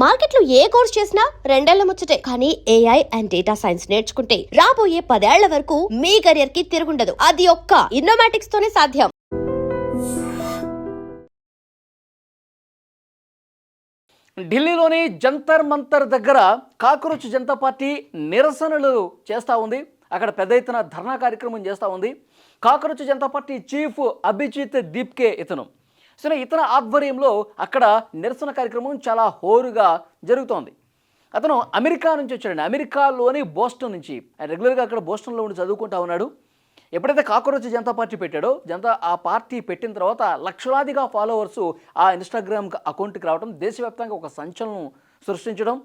మార్కెట్లో ఏ కోర్స్ చేసినా రెండేళ్ల ముచ్చటే. కానీ ఏఐ అండ్ డేటా సైన్స్ నేర్చుకుంటే రాబోయే 10 ఏళ్ల వరకు మీ కెరియర్ కి తిరుగుండదు. అది ఒక్క ఇన్నోమాటిక్స్ తోనే సాధ్యం. ఢిల్లీలోని జంతర్ మంతర్ దగ్గర కాక్రోచ్ జనతా పార్టీ నిరసనలు చేస్తూ ఉంది. అక్కడ పెద్ద ఎత్తున ధర్నా కార్యక్రమం చేస్తూ ఉంది. Cockroach Janata party chief Abhijit Dipke ఇతని ఆధ్వర్యంలో అక్కడ నిరసన కార్యక్రమం చాలా హోరుగా జరుగుతోంది. అతను అమెరికా నుంచి వచ్చాడండి. అమెరికాలోని బోస్టన్ నుంచి. ఆయన రెగ్యులర్గా అక్కడ బోస్టన్లో ఉండి చదువుకుంటా ఉన్నాడు. ఎప్పుడైతే కాక్రోచ్ జనతా పార్టీ పెట్టాడో ఆ పార్టీ పెట్టిన తర్వాత లక్షలాదిగా ఫాలోవర్స్ ఆ ఇన్స్టాగ్రామ్ అకౌంట్కి రావడం, దేశవ్యాప్తంగా ఒక సంచలనం సృష్టించడం,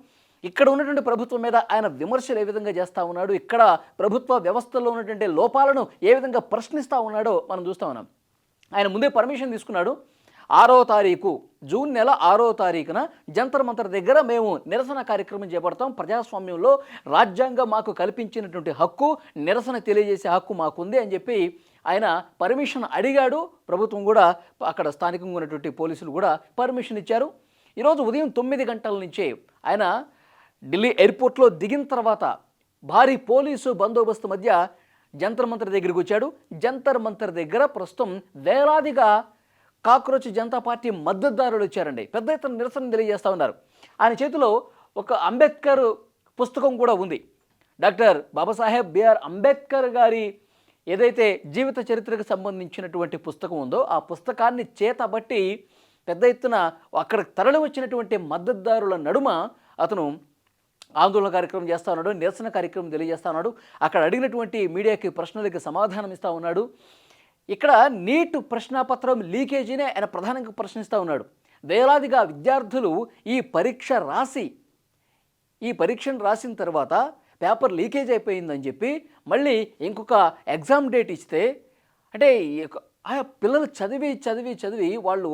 ఇక్కడ ఉన్నటువంటి ప్రభుత్వం మీద ఆయన విమర్శలు ఏ విధంగా చేస్తూ ఉన్నాడు, ఇక్కడ ప్రభుత్వ వ్యవస్థలో ఉన్నటువంటి లోపాలను ఏ విధంగా ప్రశ్నిస్తూ ఉన్నాడో మనం చూస్తూ ఉన్నాం. ఆయన ముందే పర్మిషన్ తీసుకున్నాడు. 6వ తారీఖు జూన్ నెల 6వ తారీఖున జంతర్ మంతర్ దగ్గర మేము నిరసన కార్యక్రమం చేపడతాం. ప్రజాస్వామ్యంలో రాజ్యాంగం మాకు కల్పించినటువంటి హక్కు, నిరసన తెలియజేసే హక్కు మాకుంది అని చెప్పి ఆయన పర్మిషన్ అడిగాడు. ప్రభుత్వం కూడా అక్కడ స్థానికంగా ఉన్నటువంటి పోలీసులు కూడా పర్మిషన్ ఇచ్చారు. ఈరోజు ఉదయం 9 గంటల నుంచే ఆయన ఢిల్లీ ఎయిర్పోర్ట్లో దిగిన తర్వాత భారీ పోలీసు బందోబస్తు మధ్య జంతర్ మంతర్ దగ్గరికి వచ్చాడు. జంతర్ మంతర్ దగ్గర ప్రస్తుతం వేలాదిగా కాక్రోచ్ జనతా పార్టీ మద్దతుదారులు వచ్చారండి. పెద్ద ఎత్తున నిరసన తెలియజేస్తూ ఉన్నారు. ఆయన చేతిలో ఒక అంబేద్కర్ పుస్తకం కూడా ఉంది. డాక్టర్ బాబాసాహెబ్ బిఆర్ అంబేద్కర్ గారి ఏదైతే జీవిత చరిత్రకు సంబంధించినటువంటి పుస్తకం ఉందో ఆ పుస్తకాన్ని చేతబట్టి పెద్ద ఎత్తున అక్కడ తరలి వచ్చినటువంటి మద్దతుదారుల నడుమ అతను ఆందోళన కార్యక్రమం చేస్తూ ఉన్నాడు, నిరసన కార్యక్రమం తెలియజేస్తూ ఉన్నాడు. అక్కడ అడిగినటువంటి మీడియాకి ప్రశ్నలకి సమాధానం ఇస్తూ ఉన్నాడు. ఇక్కడ నీట్ ప్రశ్నాపత్రం లీకేజీనే ఆయన ప్రధానంగా ప్రశ్నిస్తూ ఉన్నాడు. వేలాదిగా విద్యార్థులు ఈ పరీక్షను రాసిన తర్వాత పేపర్ లీకేజ్ అయిపోయిందని చెప్పి మళ్ళీ ఇంకొక ఎగ్జామ్ డేట్ ఇస్తే, అంటే ఆ పిల్లలు చదివి వాళ్ళు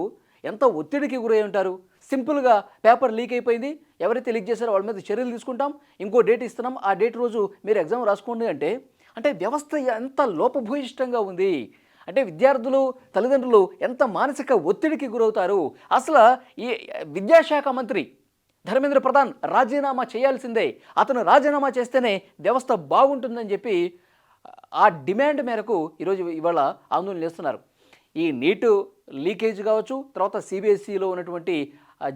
ఎంత ఒత్తిడికి గురై ఉంటారు. సింపుల్గా పేపర్ లీక్ అయిపోయింది, ఎవరైతే లీక్ చేశారో వాళ్ళ మీద చర్యలు తీసుకుంటాం, ఇంకో డేట్ ఇస్తున్నాం, ఆ డేట్ రోజు మీరు ఎగ్జామ్ రాసుకోండి అంటే వ్యవస్థ ఎంత లోపభూయిష్టంగా ఉంది. అంటే విద్యార్థులు, తల్లిదండ్రులు ఎంత మానసిక ఒత్తిడికి గురవుతారు. అసలు ఈ విద్యాశాఖ మంత్రి ధర్మేంద్ర ప్రధాన్ రాజీనామా చేయాల్సిందే, అతను రాజీనామా చేస్తేనే వ్యవస్థ బాగుంటుందని చెప్పి ఆ డిమాండ్ మేరకు ఇవాళ ఆందోళన చేస్తున్నారు. ఈ నీటు లీకేజ్ కావచ్చు, తర్వాత సిబిఎస్ఈలో ఉన్నటువంటి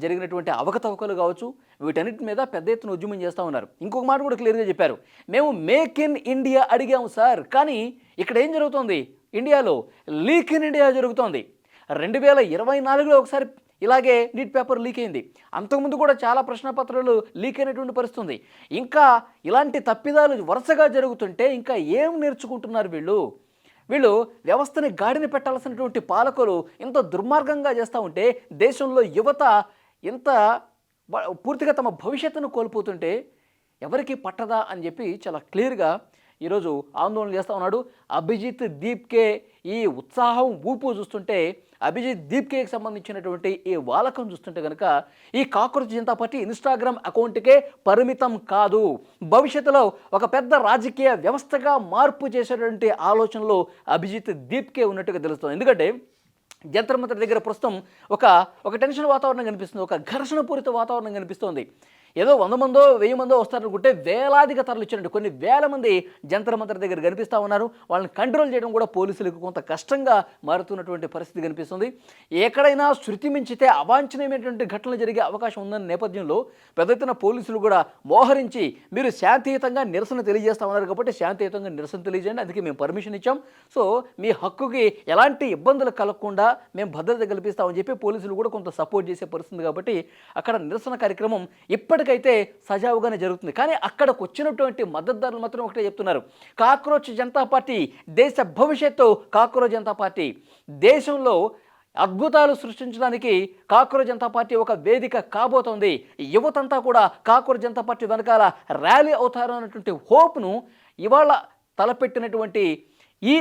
జరిగినటువంటి అవకతవకలు కావచ్చు, వీటన్నిటి మీద పెద్ద ఎత్తున ఉద్యమం చేస్తూ ఉన్నారు. ఇంకొక మాట కూడా క్లియర్గా చెప్పారు, మేము మేక్ ఇన్ ఇండియా అడిగాము సార్, కానీ ఇక్కడ ఏం జరుగుతోంది, ఇండియాలో లీక్ ఇన్ ఇండియా జరుగుతోంది. 2024లో ఒకసారి ఇలాగే నీట్ పేపర్ లీక్ అయింది. అంతకుముందు కూడా చాలా ప్రశ్నపత్రాలు లీక్ అయినటువంటి పరిస్థితుంది. ఇంకా ఇలాంటి తప్పిదాలు వరుసగా జరుగుతుంటే ఇంకా ఏం నేర్చుకుంటున్నారు వీళ్ళు వ్యవస్థని గాడిన పెట్టాల్సినటువంటి పాలకులు ఇంత దుర్మార్గంగా చేస్తూ ఉంటే, దేశంలో యువత ఇంత పూర్తిగా తమ భవిష్యత్తును కోల్పోతుంటే ఎవరికి పట్టదా అని చెప్పి చాలా క్లియర్గా ఈరోజు ఆందోళన చేస్తూ ఉన్నాడు. అభిజిత్ దీప్కే ఈ ఉత్సాహం ఊపు చూస్తుంటే, అభిజిత్ దీప్కేకి సంబంధించినటువంటి ఈ వాలకం చూస్తుంటే కనుక ఈ కాక్రోచ్ జనతా పార్టీ ఇన్స్టాగ్రామ్ అకౌంట్కే పరిమితం కాదు, భవిష్యత్తులో ఒక పెద్ద రాజకీయ వ్యవస్థగా మార్పు చేసేటువంటి ఆలోచనలో అభిజిత్ దీప్కే ఉన్నట్టుగా తెలుస్తుంది. ఎందుకంటే జంతర్ మంతర్ దగ్గర ప్రస్తుతం ఒక టెన్షన్ వాతావరణం కనిపిస్తుంది, ఒక ఘర్షణ పూరిత వాతావరణం కనిపిస్తుంది. ఏదో 100 మందో 1000 మందో వస్తారనుకుంటే వేలాదిగా తరలిచ్చారండి. కొన్ని వేల మంది జంతర్ మంతర్ దగ్గర కనిపిస్తూ ఉన్నారు. వాళ్ళని కంట్రోల్ చేయడం కూడా పోలీసులకు కొంత కష్టంగా మారుతున్నటువంటి పరిస్థితి కనిపిస్తుంది. ఎక్కడైనా శృతి మించితే అవాంఛనీయమైనటువంటి ఘటనలు జరిగే అవకాశం ఉందన్న నేపథ్యంలో పెద్ద ఎత్తున పోలీసులు కూడా మోహరించి, మీరు శాంతియుతంగా నిరసన తెలియజేస్తూ ఉన్నారు కాబట్టి శాంతియుతంగా నిరసన తెలియజేయండి, అందుకే మేము పర్మిషన్ ఇచ్చాం, సో మీ హక్కుకి ఎలాంటి ఇబ్బందులు కలగకుండా మేము భద్రత కల్పిస్తామని చెప్పి పోలీసులు కూడా కొంత సపోర్ట్ చేసే పరిస్థితి. కాబట్టి అక్కడ నిరసన కార్యక్రమం ఇప్పటికైతే సజావుగానే జరుగుతుంది. కానీ అక్కడికి వచ్చినటువంటి మద్దతుదారులు మాత్రం ఒకటే చెప్తున్నారు, కాక్రోచ్ జనతా పార్టీ దేశ భవిష్యత్తు, కాక్రోచ్ జనతా పార్టీ దేశంలో అద్భుతాలు సృష్టించడానికి కాక్రోచ్ జనతా పార్టీ ఒక వేదిక కాబోతోంది. యువతంతా కూడా కాక్రోచ్ జనతా పార్టీ వెనకాల ర్యాలీ అవుతారు అన్నటువంటి హోప్ను ఇవాళ తలపెట్టినటువంటి ఈ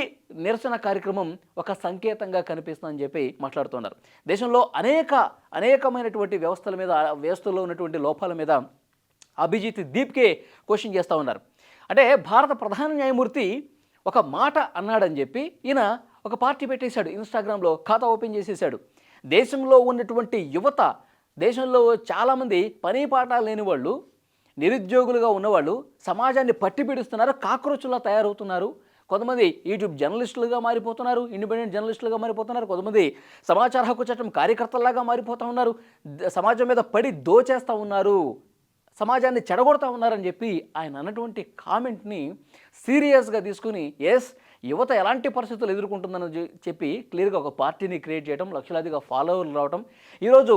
నిరసన కార్యక్రమం ఒక సంకేతంగా కనిపిస్తుందని చెప్పి మాట్లాడుతున్నారు. దేశంలో అనేకమైనటువంటి వ్యవస్థలో ఉన్నటువంటి లోపాల మీద అభిజిత్ దీప్కే క్వశ్చన్ చేస్తూ ఉన్నారు. అంటే భారత ప్రధాన న్యాయమూర్తి ఒక మాట అన్నాడని చెప్పి ఈయన ఒక పార్టీ పెట్టేశాడు, ఇన్స్టాగ్రామ్లో ఖాతా ఓపెన్ చేసేసాడు. దేశంలో ఉన్నటువంటి యువత దేశంలో చాలామంది పని పాఠాలు లేని వాళ్ళు, నిరుద్యోగులుగా ఉన్నవాళ్ళు సమాజాన్ని పట్టి పీడిస్తున్నారు, కాక్రోచులా తయారవుతున్నారు. కొంతమంది యూట్యూబ్ జర్నలిస్టులుగా మారిపోతున్నారు, ఇండిపెండెంట్ జర్నలిస్టులుగా మారిపోతున్నారు, కొంతమంది సమాచార హక్కు చట్టం కార్యకర్తల్లాగా మారిపోతూ ఉన్నారు, సమాజం మీద పడి దోచేస్తూ ఉన్నారు, సమాజాన్ని చెడగొడతా ఉన్నారని చెప్పి ఆయన అన్నటువంటి కామెంట్ని సీరియస్గా తీసుకుని యువత ఎలాంటి పరిస్థితులు ఎదుర్కొంటుందని చెప్పి క్లియర్గా ఒక పార్టీని క్రియేట్ చేయడం, లక్షలాదిగా ఫాలోవర్లు రావడం. ఈరోజు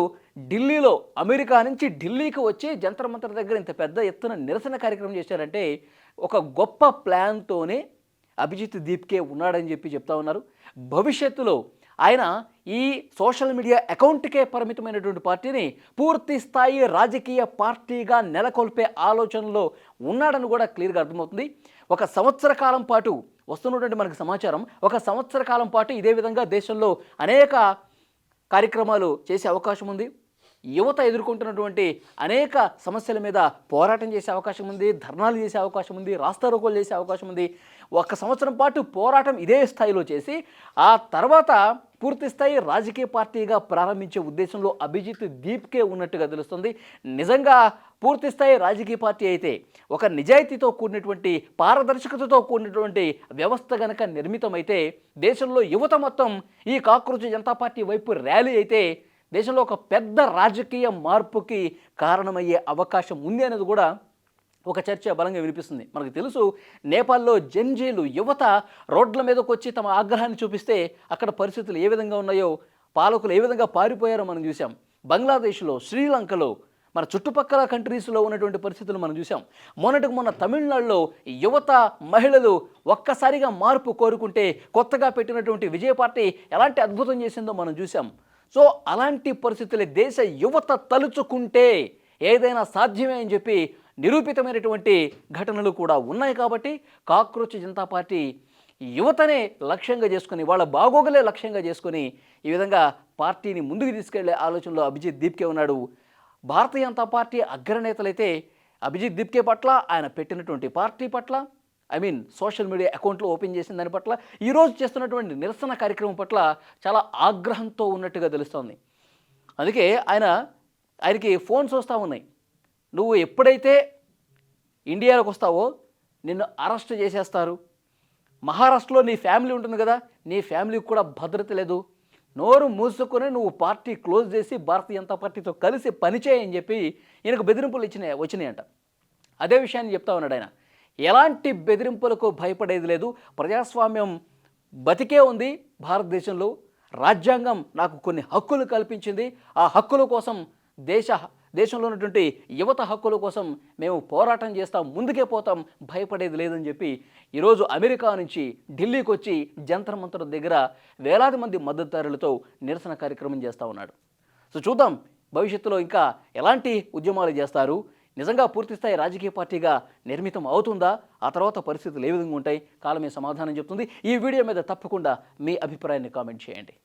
ఢిల్లీలో, అమెరికా నుంచి ఢిల్లీకి వచ్చి జంతర్ మంతర్ దగ్గర ఇంత పెద్ద ఎత్తున నిరసన కార్యక్రమం చేశారంటే ఒక గొప్ప ప్లాన్తోనే అభిజిత్ దీప్కే ఉన్నాడని చెప్పి చెప్తా ఉన్నారు. భవిష్యత్తులో ఆయన ఈ సోషల్ మీడియా అకౌంట్కే పరిమితమైనటువంటి పార్టీని పూర్తి స్థాయి రాజకీయ పార్టీగా నెలకొల్పే ఆలోచనలో ఉన్నాడని కూడా క్లియర్గా అర్థమవుతుంది. ఒక సంవత్సర కాలం పాటు వస్తున్నటువంటి మనకు సమాచారం, ఒక సంవత్సర కాలం పాటు ఇదే విధంగా దేశంలో అనేక కార్యక్రమాలు చేసే అవకాశం ఉంది. యువత ఎదుర్కొంటున్నటువంటి అనేక సమస్యల మీద పోరాటం చేసే అవకాశం ఉంది, ధర్నాలు చేసే అవకాశం ఉంది, రాస్తారోకోలు చేసే అవకాశం ఉంది. ఒక సంవత్సరం పాటు పోరాటం ఇదే స్థాయిలో చేసి ఆ తర్వాత పూర్తి స్థాయి రాజకీయ పార్టీగా ప్రారంభించే ఉద్దేశంలో అభిజిత్ దీప్కే ఉన్నట్టుగా తెలుస్తుంది. నిజంగా పూర్తి స్థాయి రాజకీయ పార్టీ అయితే, ఒక నిజాయితీతో కూడినటువంటి, పారదర్శకతతో కూడినటువంటి వ్యవస్థ గనక నిర్మితమైతే, దేశంలో యువత మొత్తం ఈ కాక్రోచ్ జనతా పార్టీ వైపు ర్యాలీ అయితే దేశంలో ఒక పెద్ద రాజకీయ మార్పుకి కారణమయ్యే అవకాశం ఉంది అనేది కూడా ఒక చర్చ బలంగా వినిపిస్తుంది. మనకు తెలుసు, నేపాల్లో జంజీలు యువత రోడ్ల మీదకి వచ్చి తమ ఆగ్రహాన్ని చూపిస్తే అక్కడ పరిస్థితులు ఏ విధంగా ఉన్నాయో, పాలకులు ఏ విధంగా పారిపోయారో మనం చూసాం. బంగ్లాదేశ్లో, శ్రీలంకలో, మన చుట్టుపక్కల కంట్రీస్లో ఉన్నటువంటి పరిస్థితులు మనం చూసాం. మొన్న తమిళనాడులో యువత, మహిళలు ఒక్కసారిగా మార్పు కోరుకుంటే కొత్తగా పెట్టినటువంటి విజయ పార్టీ ఎలాంటి అద్భుతం చేసిందో మనం చూసాం. సో అలాంటి పరిస్థితులే దేశ యువత తలుచుకుంటే ఏదైనా సాధ్యమే అని చెప్పి నిరూపితమైనటువంటి ఘటనలు కూడా ఉన్నాయి. కాబట్టి కాక్రోచ్ జనతా పార్టీ యువతనే లక్ష్యంగా చేసుకుని, వాళ్ళ బాగోగులే లక్ష్యంగా చేసుకుని ఈ విధంగా పార్టీని ముందుకు తీసుకెళ్లే ఆలోచనలో అభిజిత్ దీప్కే ఉన్నాడు. భారతీయ జనతా పార్టీ అగ్రనేతలైతే అభిజిత్ దీప్కే పట్ల, ఆయన పెట్టినటువంటి పార్టీ పట్ల, సోషల్ మీడియా అకౌంట్లో ఓపెన్ చేసిన దాని పట్ల, ఈరోజు చేస్తున్నటువంటి నిరసన కార్యక్రమం పట్ల చాలా ఆగ్రహంతో ఉన్నట్టుగా తెలుస్తోంది. అందుకే ఆయనకి ఫోన్స్ వస్తూ ఉన్నాయి. నువ్వు ఎప్పుడైతే ఇండియాలోకి వస్తావో నిన్ను అరెస్ట్ చేసేస్తారు, మహారాష్ట్రలో నీ ఫ్యామిలీ ఉంటుంది కదా, నీ ఫ్యామిలీకి కూడా భద్రత లేదు, నోరు మూసుకొని నువ్వు పార్టీ క్లోజ్ చేసి భారతీయ జనతా పార్టీతో కలిసి పనిచేయని చెప్పి ఈయనకు బెదిరింపులు వచ్చినాయంట. అదే విషయాన్ని చెప్తా ఉన్నాడు ఆయన. ఎలాంటి బెదిరింపులకు భయపడేది లేదు, ప్రజాస్వామ్యం బతికే ఉంది భారతదేశంలో, రాజ్యాంగం నాకు కొన్ని హక్కులు కల్పించింది, ఆ హక్కుల కోసం దేశంలో ఉన్నటువంటి యువత హక్కుల కోసం మేము పోరాటం చేస్తాం, ముందుకే పోతాం, భయపడేది లేదని చెప్పి ఈరోజు అమెరికా నుంచి ఢిల్లీకి వచ్చి జంతర్ మంతర్ దగ్గర వేలాది మంది మద్దతుదారులతో నిరసన కార్యక్రమం చేస్తూ ఉన్నాడు. సో చూద్దాం భవిష్యత్తులో ఇంకా ఎలాంటి ఉద్యమాలు చేస్తారు, నిజంగా పూర్తిస్థాయి రాజకీయ పార్టీగా నిర్మితం అవుతుందా, ఆ తర్వాత పరిస్థితులు ఏ విధంగా ఉంటాయి, కాలమే సమాధానం చెప్తుంది. ఈ వీడియో మీద తప్పకుండా మీ అభిప్రాయాన్ని కామెంట్ చేయండి.